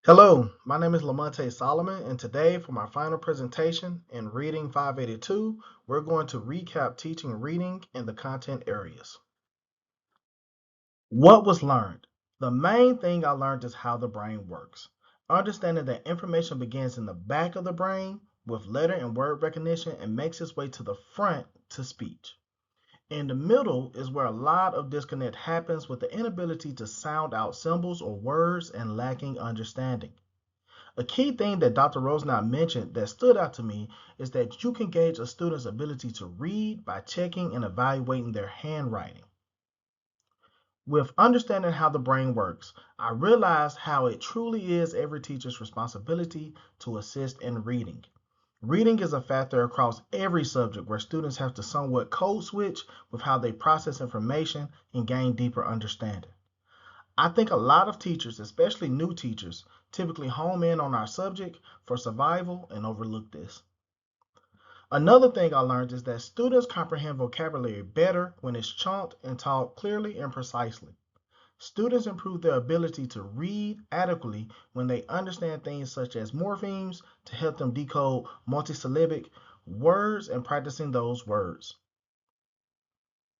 Hello, my name is Lamonte Solomon, and today for my final presentation in Reading 582, we're going to recap teaching reading in the content areas. What was learned? The main thing I learned is how the brain works. Understanding that information begins in the back of the brain with letter and word recognition and makes its way to the front to speech. In the middle is where a lot of disconnect happens with the inability to sound out symbols or words and lacking understanding. A key thing that Dr. Rosenau mentioned that stood out to me is that you can gauge a student's ability to read by checking and evaluating their handwriting. With understanding how the brain works, I realized how it truly is every teacher's responsibility to assist in reading. Reading is a factor across every subject where students have to somewhat code switch with how they process information and gain deeper understanding. I think a lot of teachers, especially new teachers, typically home in on our subject for survival and overlook this. Another thing I learned is that students comprehend vocabulary better when it's chunked and taught clearly and precisely. Students improve their ability to read adequately when they understand things such as morphemes to help them decode multisyllabic words and practicing those words.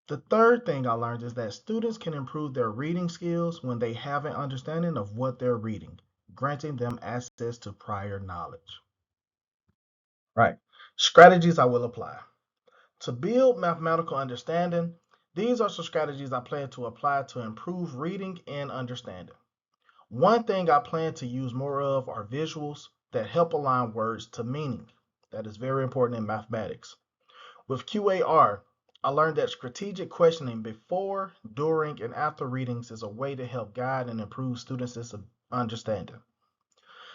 The third thing I learned is that students can improve their reading skills when they have an understanding of what they're reading, granting them access to prior knowledge. Right. Strategies I will apply. To build mathematical understanding, these are some strategies I plan to apply to improve reading and understanding. One thing I plan to use more of are visuals that help align words to meaning. That is very important in mathematics. With QAR, I learned that strategic questioning before, during, and after readings is a way to help guide and improve students' understanding.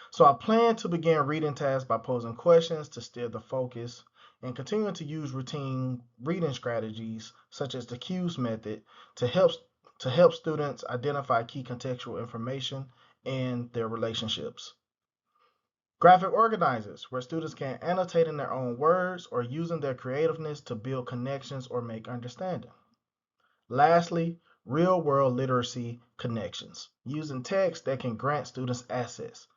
So I plan to begin reading tasks by posing questions to steer the focus and continuing to use routine reading strategies such as the cues method to help students identify key contextual information and their relationships. Graphic organizers, where students can annotate in their own words or using their creativeness to build connections or make understanding. Lastly, real world literacy connections, using text that can grant students access,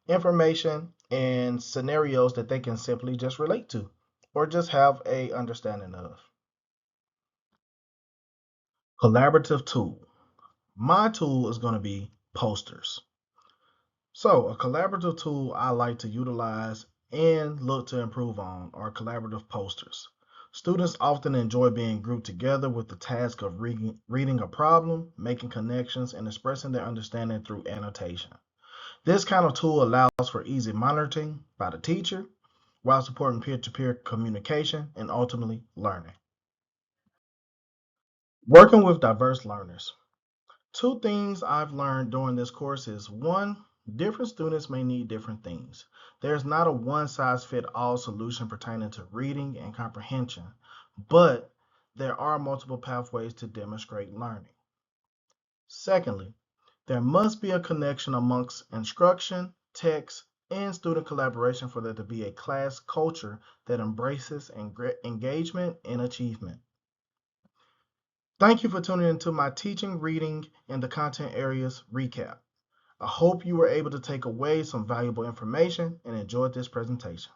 information, and scenarios that they can simply just relate to or just have a understanding of. Collaborative tool. My tool is going to be posters. So, a collaborative tool I like to utilize and look to improve on are collaborative posters. Students often enjoy being grouped together with the task of reading a problem, making connections, and expressing their understanding through annotation. This kind of tool allows for easy monitoring by the teacher while supporting peer to peer communication and ultimately learning. Working with diverse learners. Two things I've learned during this course is one, different students may need different things. There's not a one size fit all solution pertaining to reading and comprehension, but there are multiple pathways to demonstrate learning. Secondly, there must be a connection amongst instruction, text, and student collaboration for there to be a class culture that embraces engagement and achievement. Thank you for tuning into my teaching, reading, and the content areas recap. I hope you were able to take away some valuable information and enjoyed this presentation.